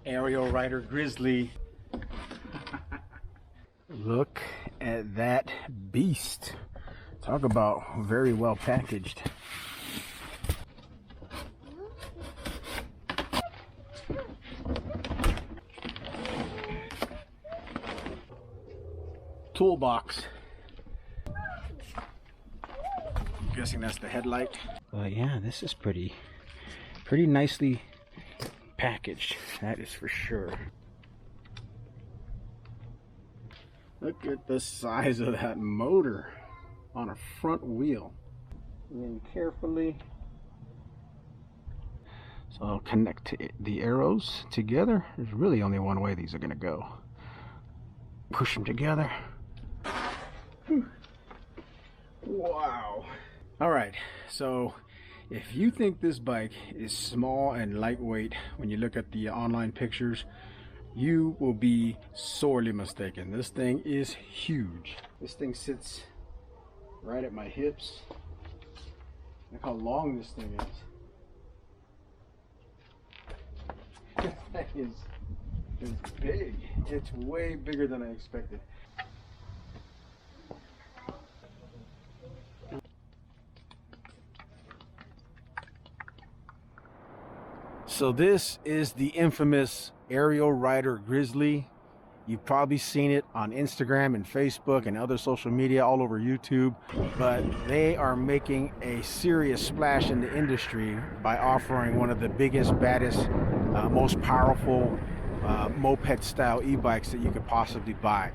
Ariel Rider GRIZZLY. Look at that beast. Talk about very well packaged. Toolbox. I'm guessing that's the headlight. But yeah, this is pretty nicely packaged, that is for sure. Look at the size of that motor on a front wheel. And carefully, so I'll connect the arrows together. There's really only one way these are going to go. Push them together. Wow. All right, so if you think this bike is small and lightweight when you look at the online pictures, you will be sorely mistaken. This thing is huge. This thing sits right at my hips. Look how long this thing is. This thing is big. It's way bigger than I expected. So this is the infamous Ariel Rider GRIZZLY. You've probably seen it on Instagram and Facebook and other social media, all over YouTube. But they are making a serious splash in the industry by offering one of the biggest, baddest, most powerful moped-style e-bikes that you could possibly buy.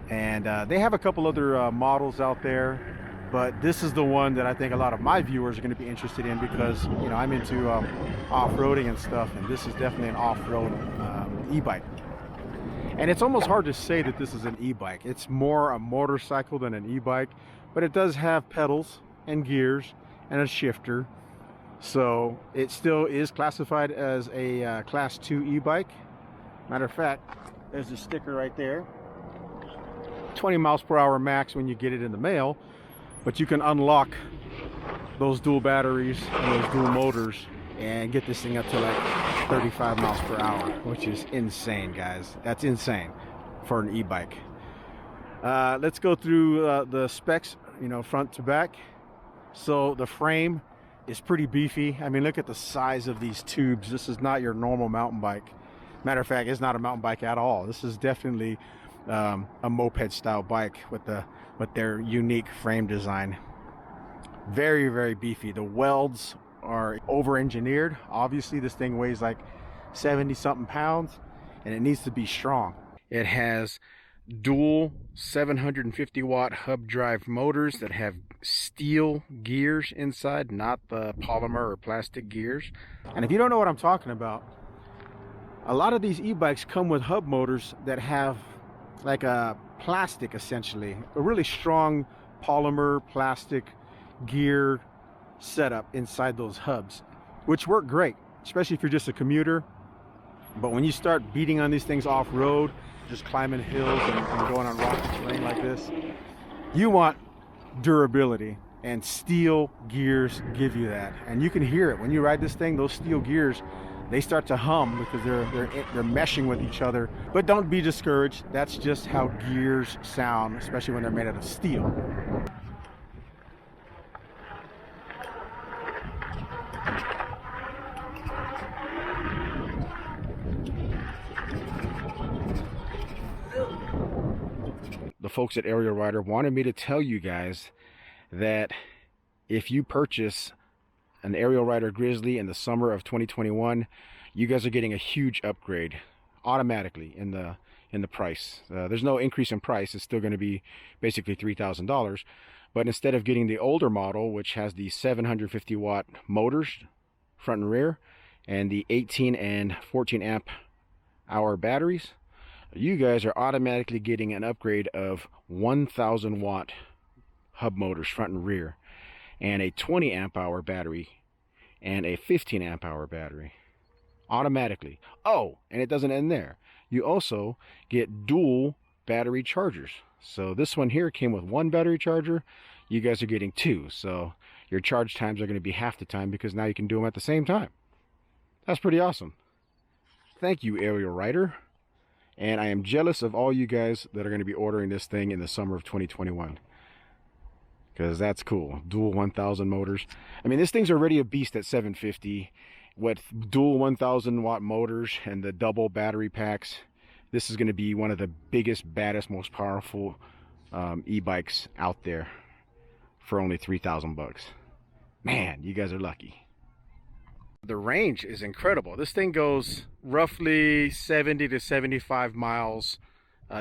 And they have a couple other models out there. But this is the one that I think a lot of my viewers are going to be interested in because, you know, I'm into off-roading and stuff, and this is definitely an off-road e-bike. And it's almost hard to say that this is an e-bike. It's more a motorcycle than an e-bike, but it does have pedals and gears and a shifter. So it still is classified as a Class 2 e-bike. Matter of fact, there's a sticker right there. 20 miles per hour max when you get it in the mail. But you can unlock those dual batteries and those dual motors and get this thing up to like 35 miles per hour, which is insane, guys. That's insane for an e-bike. Let's go through the specs, you know, front to back. So the frame is pretty beefy. I mean, look at the size of these tubes. This is not your normal mountain bike. Matter of fact, it's not a mountain bike at all. This is definitely a moped style bike with their unique frame design. Very, very beefy. The welds are over engineered. Obviously this thing weighs like 70 something pounds and it needs to be strong. It has dual 750 watt hub drive motors that have steel gears inside, not the polymer or plastic gears. And if you don't know what I'm talking about, a lot of these e-bikes come with hub motors that have like a plastic, essentially a really strong polymer plastic gear setup inside those hubs, which work great, especially if you're just a commuter. But when you start beating on these things off-road, just climbing hills and going on rocky terrain like this, you want durability, and steel gears give you that. And you can hear it when you ride this thing. Those steel gears, they start to hum because they're meshing with each other. But don't be discouraged. That's just how gears sound, especially when they're made out of steel. The folks at Ariel Rider wanted me to tell you guys that if you purchase an Ariel Rider GRIZZLY in the summer of 2021, you guys are getting a huge upgrade automatically in the price. There's no increase in price. It's still going to be basically $3,000, but instead of getting the older model, which has the 750 watt motors front and rear and the 18 and 14 amp hour batteries, you guys are automatically getting an upgrade of 1,000 watt hub motors front and rear, and a 20 amp hour battery and a 15 amp hour battery automatically. Oh, and it doesn't end there. You also get dual battery chargers. So this one here came with one battery charger. You guys are getting two. So your charge times are going to be half the time because now you can do them at the same time. That's pretty awesome. Thank you, Ariel Rider. And I am jealous of all you guys that are going to be ordering this thing in the summer of 2021. Because that's cool. Dual 1000 motors. I mean, this thing's already a beast at 750. With dual 1000 watt motors and the double battery packs, this is going to be one of the biggest, baddest, most powerful e-bikes out there for only 3,000 bucks. Man, you guys are lucky. The range is incredible. This thing goes roughly 70 to 75 miles,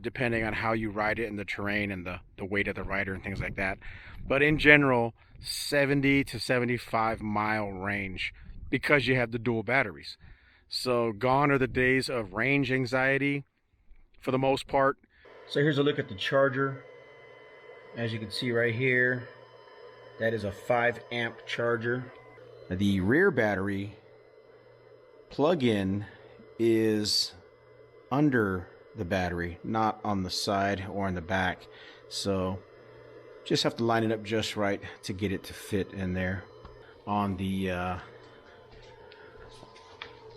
depending on how you ride it and the terrain and the weight of the rider and things like that. But in general, 70 to 75 mile range because you have the dual batteries. So gone are the days of range anxiety for the most part. So here's a look at the charger. As you can see right here, that is a 5 amp charger. The rear battery plug-in is under the battery, not on the side or in the back. So just have to line it up just right to get it to fit in there. On the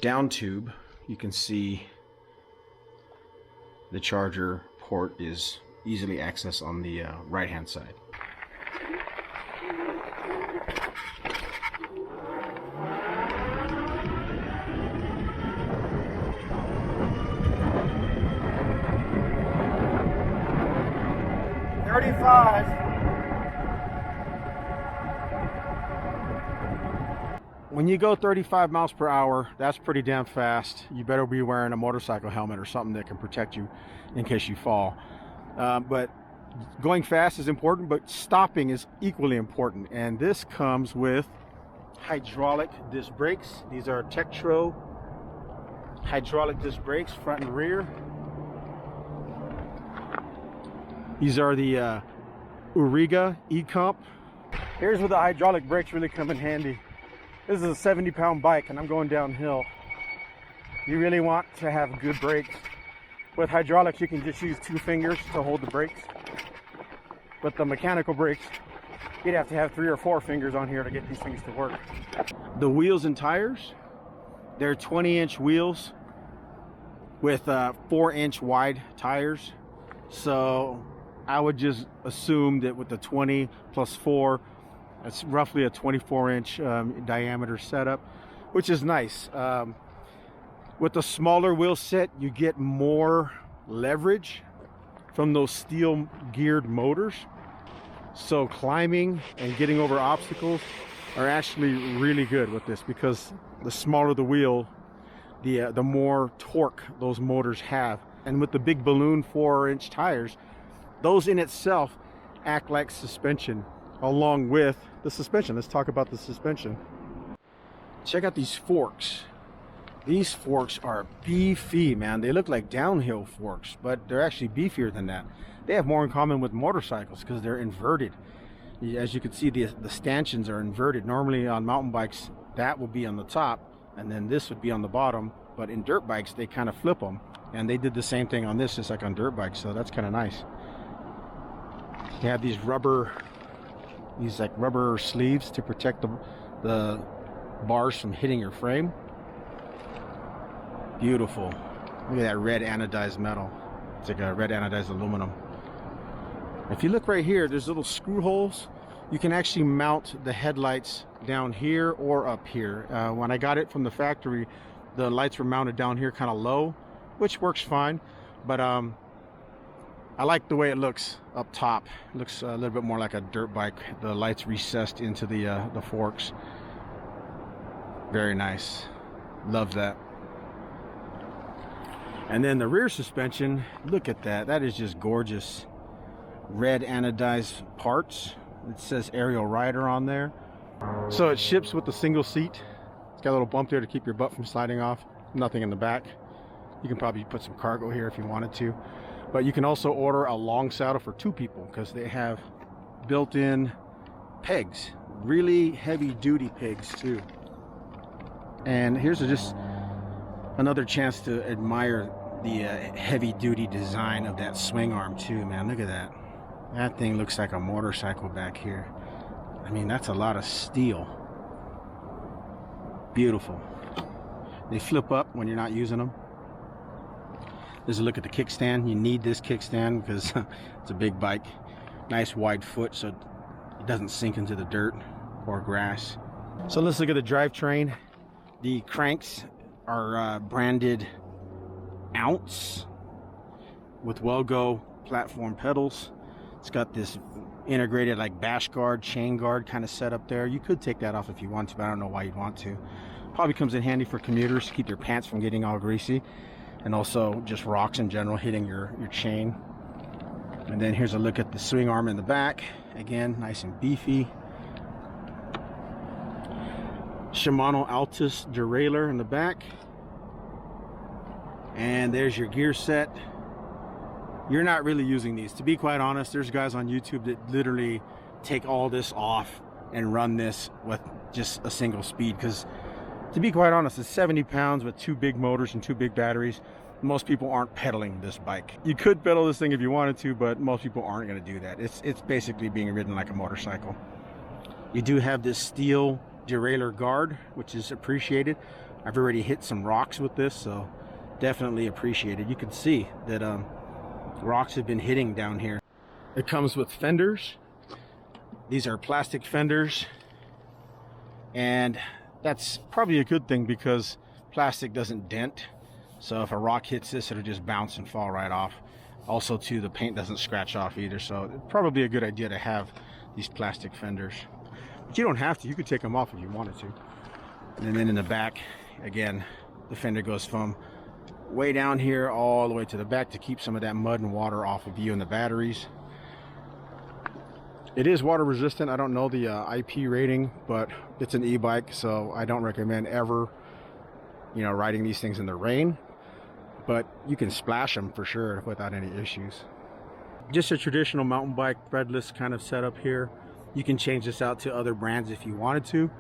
down tube, you can see the charger port is easily accessed on the right hand side. When you go 35 miles per hour, that's pretty damn fast. You better be wearing a motorcycle helmet or something that can protect you in case you fall. But going fast is important, but stopping is equally important. And this comes with hydraulic disc brakes. These are Tektro hydraulic disc brakes, front and rear. These are the Uriga E-Comp. Here's where the hydraulic brakes really come in handy. This is a 70-pound bike and I'm going downhill. You really want to have good brakes. With hydraulics, you can just use 2 fingers to hold the brakes. But the mechanical brakes, you'd have to have 3 or 4 fingers on here to get these things to work. The wheels and tires, they're 20-inch wheels with 4-inch wide tires. So I would just assume that with the 20 plus 4, that's roughly a 24-inch diameter setup, which is nice. With the smaller wheel set, you get more leverage from those steel geared motors. So climbing and getting over obstacles are actually really good with this, because the smaller the wheel, the more torque those motors have. And with the big balloon 4-inch tires, those in itself act like suspension along with the suspension. Let's talk about the suspension. Check out these forks. These forks are beefy, man. They look like downhill forks, but they're actually beefier than that. They have more in common with motorcycles because they're inverted. As you can see, the stanchions are inverted. Normally on mountain bikes, that will be on the top, and then this would be on the bottom. But in dirt bikes, they kind of flip them. And they did the same thing on this, just like on dirt bikes, so that's kind of nice. You have these rubber sleeves to protect the bars from hitting your frame. Beautiful. Look at that red anodized metal. It's like a red anodized aluminum. If you look right here, there's little screw holes. You can actually mount the headlights down here or up here. When I got it from the factory, the lights were mounted down here kind of low, which works fine. But I like the way it looks up top. It looks a little bit more like a dirt bike. The lights recessed into the forks. Very nice. Love that. And then the rear suspension, look at that. That is just gorgeous. Red anodized parts. It says Ariel Rider on there. So it ships with a single seat. It's got a little bump there to keep your butt from sliding off. Nothing in the back. You can probably put some cargo here if you wanted to. But you can also order a long saddle for 2 people because they have built-in pegs. Really heavy-duty pegs too. And here's just another chance to admire the heavy-duty design of that swing arm too, man. Look at that. That thing looks like a motorcycle back here. I mean, that's a lot of steel. Beautiful. They flip up when you're not using them. There's a look at the kickstand. You need this kickstand because it's a big bike. Nice wide foot so it doesn't sink into the dirt or grass. So let's look at the drivetrain. The cranks are branded ounce with Wellgo platform pedals. It's got this integrated like bash guard, chain guard kind of setup there. You could take that off if you want to, but I don't know why you'd want to. Probably comes in handy for commuters to keep your pants from getting all greasy, and also just rocks in general hitting your chain. And then here's a look at the swing arm in the back. Again, nice and beefy. Shimano Altus derailleur in the back. And there's your gear set. You're not really using these, to be quite honest. There's guys on YouTube that literally take all this off and run this with just a single speed, because to be quite honest, it's 70 pounds with 2 big motors and 2 big batteries. Most people aren't pedaling this bike. You could pedal this thing if you wanted to, but most people aren't going to do that. It's basically being ridden like a motorcycle. You do have this steel derailleur guard, which is appreciated. I've already hit some rocks with this, so definitely appreciated. You can see that rocks have been hitting down here. It comes with fenders. These are plastic fenders, and that's probably a good thing because plastic doesn't dent. So if a rock hits this, it'll just bounce and fall right off. Also too, the paint doesn't scratch off either, so it's probably a good idea to have these plastic fenders. But you don't have to. You could take them off if you wanted to. And then in the back, again, the fender goes from way down here all the way to the back to keep some of that mud and water off of you and the batteries. It is water resistant. I don't know the IP rating, but it's an e-bike, so I don't recommend ever, you know, riding these things in the rain. But you can splash them for sure without any issues. Just a traditional mountain bike threadless kind of setup here. You can change this out to other brands if you wanted to.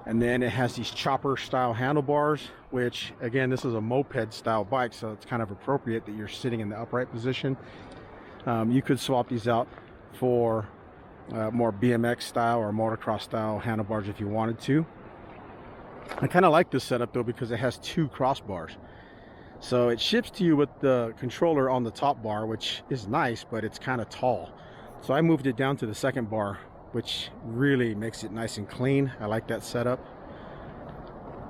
And then it has these chopper style handlebars, which again, this is a moped style bike, so it's kind of appropriate that you're sitting in the upright position. You could swap these out for more BMX style or motocross style handlebars if you wanted to. I kind of like this setup though because it has 2 crossbars. So it ships to you with the controller on the top bar, which is nice, but it's kind of tall. So I moved it down to the second bar, which really makes it nice and clean. I like that setup.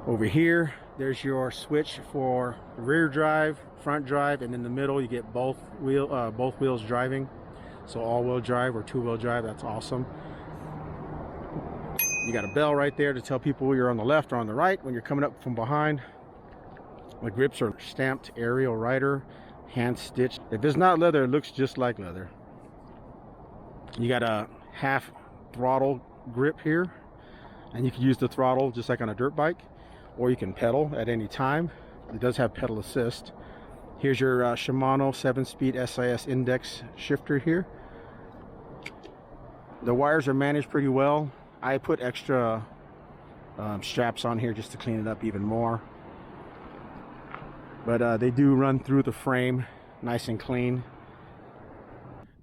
Over here, there's your switch for rear drive, front drive, and in the middle you get both wheels driving. So all-wheel drive or 2-wheel drive, that's awesome. You got a bell right there to tell people you're on the left or on the right when you're coming up from behind. The grips are stamped Ariel Rider, hand stitched. If it's not leather, it looks just like leather. You got a half throttle grip here, and you can use the throttle just like on a dirt bike, or you can pedal at any time. It does have pedal assist. Here's your Shimano 7-speed SIS index shifter here. The wires are managed pretty well. I put extra straps on here just to clean it up even more, but they do run through the frame nice and clean.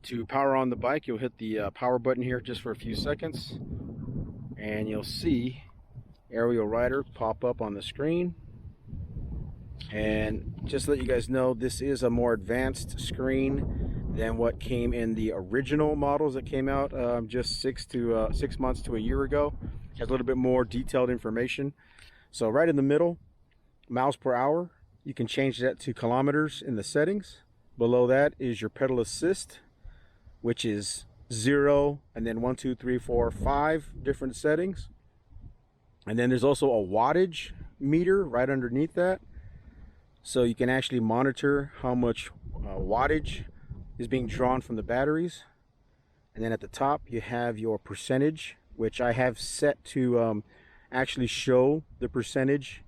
To power on the bike, you'll hit the power button here just for a few seconds, and you'll see Ariel Rider pop up on the screen. And just to let you guys know, this is a more advanced screen than what came in the original models that came out just 6 months to a year ago. It has a little bit more detailed information. So right in the middle, miles per hour, you can change that to kilometers in the settings. Below that is your pedal assist, which is 0, and then 1, 2, 3, 4, 5 different settings. And then there's also a wattage meter right underneath that. So you can actually monitor how much wattage is being drawn from the batteries. And then at the top you have your percentage, which I have set to actually show the percentage.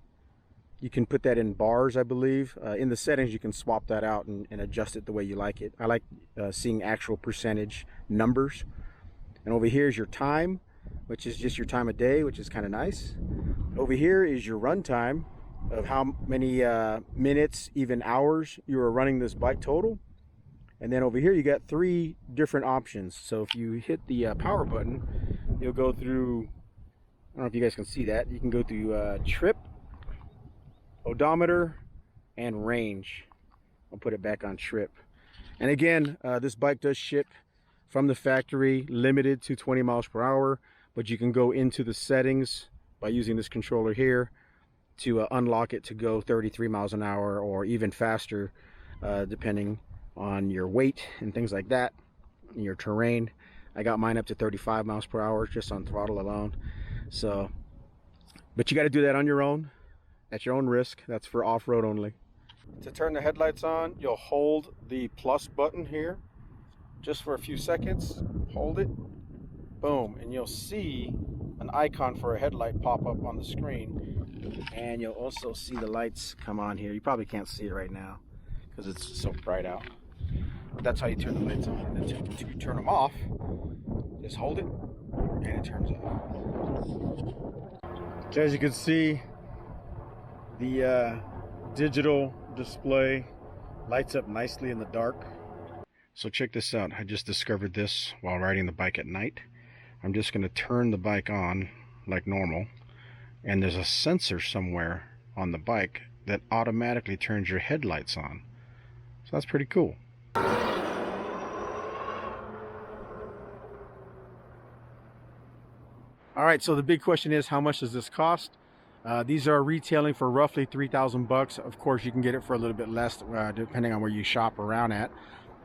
You can put that in bars, I believe. In the settings you can swap that out and adjust it the way you like it. I like seeing actual percentage numbers. And over here is your time, which is just your time of day, which is kind of nice. Over here is your run time of how many minutes, even hours you are running this bike total. And then over here you got 3 different options. So if you hit the power button, you'll go through, I don't know if you guys can see that, you can go through trip, odometer, and range. I'll put it back on trip. And again, this bike does ship from the factory, limited to 20 miles per hour, but you can go into the settings by using this controller here to unlock it to go 33 miles an hour or even faster, depending on your weight and things like that, and your terrain. I got mine up to 35 miles per hour just on throttle alone. So, but you got to do that on your own, at your own risk. That's for off-road only. To turn the headlights on, you'll hold the plus button here just for a few seconds. Hold it, boom, and you'll see an icon for a headlight pop up on the screen, and you'll also see the lights come on here. You probably can't see it right now because it's so bright out, but that's how you turn the lights on. And then to turn them off, just hold it and it turns off. So as you can see, the digital display lights up nicely in the dark. So check this out. I just discovered this while riding the bike at night. I'm just going to turn the bike on like normal, and there's a sensor somewhere on the bike that automatically turns your headlights on. So that's pretty cool. All right, so the big question is, how much does this cost? These are retailing for roughly 3,000 bucks. Of course, you can get it for a little bit less, depending on where you shop around at.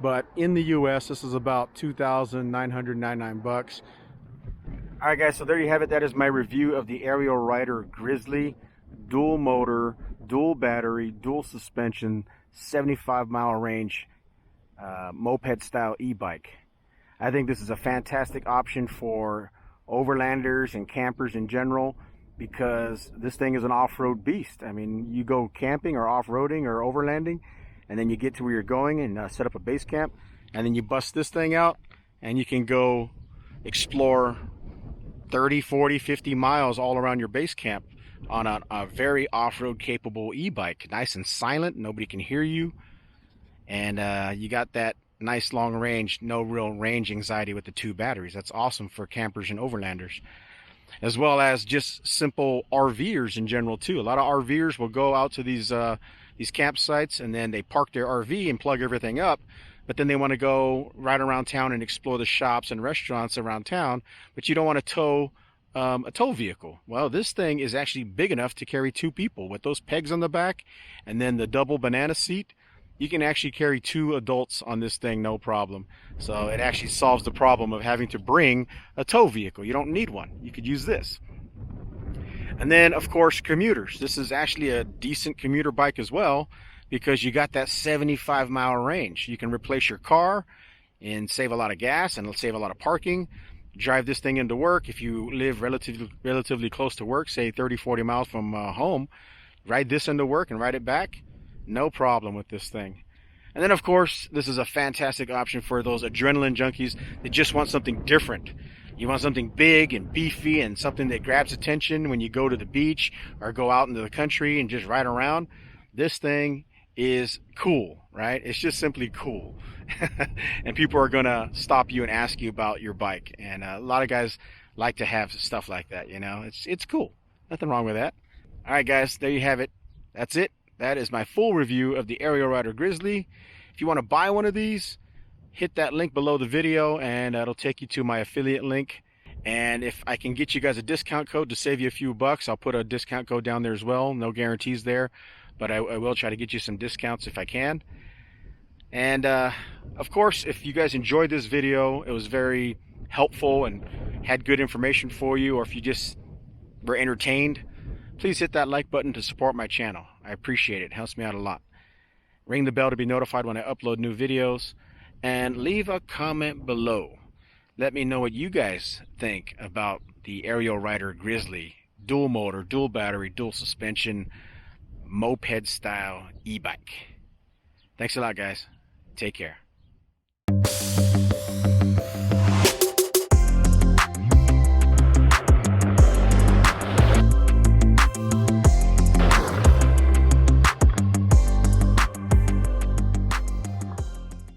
But in the US, this is about 2,999 bucks. All right, guys, so there you have it. That is my review of the Ariel Rider GRIZZLY dual motor, dual battery, dual suspension, 75-mile range moped style e-bike. I think this is a fantastic option for overlanders and campers in general, because this thing is an off-road beast. I mean, you go camping or off-roading or overlanding, and then you get to where you're going and set up a base camp, and then you bust this thing out and you can go explore 30, 40, 50 miles all around your base camp on a very off-road capable e-bike. Nice and silent, nobody can hear you, and you got that nice long range, no real range anxiety with the two batteries. That's awesome for campers and overlanders, as well as just simple RVers in general too. A lot of RVers will go out to these campsites, and then they park their RV and plug everything up, but then they want to go right around town and explore the shops and restaurants around town, but you don't want to tow a tow vehicle. Well, this thing is actually big enough to carry two people with those pegs on the back and then the double banana seat. You can actually carry two adults on this thing, no problem. So it actually solves the problem of having to bring a tow vehicle. You don't need one. You could use this. And then, of course, commuters. This is actually a decent commuter bike as well, because you got that 75-mile range. You can replace your car and save a lot of gas and save a lot of parking. Drive this thing into work. If you live relatively close to work, say 30, 40 miles from home, ride this into work and ride it back. No problem with this thing. And then, of course, this is a fantastic option for those adrenaline junkies that just want something different. You want something big and beefy and something that grabs attention when you go to the beach or go out into the country and just ride around. This thing is cool, right? It's just simply cool. And people are gonna stop you and ask you about your bike, and a lot of guys like to have stuff like that, you know. It's cool, nothing wrong with that. All right, guys, there you have it. That's it. That is my full review of the Ariel Rider GRIZZLY. If you want to buy one of these, hit that link below the video and it'll take you to my affiliate link. And if I can get you guys a discount code to save you a few bucks, I'll put a discount code down there as well. No guarantees there, but I will try to get you some discounts if I can. And of course, if you guys enjoyed this video, it was very helpful and had good information for you, or if you just were entertained, please hit that like button to support my channel. I appreciate it. It helps me out a lot. Ring the bell to be notified when I upload new videos, and leave a comment below. Let me know what you guys think about the Ariel Rider GRIZZLY dual motor, dual battery, dual suspension, moped style e-bike. Thanks a lot, guys. Take care.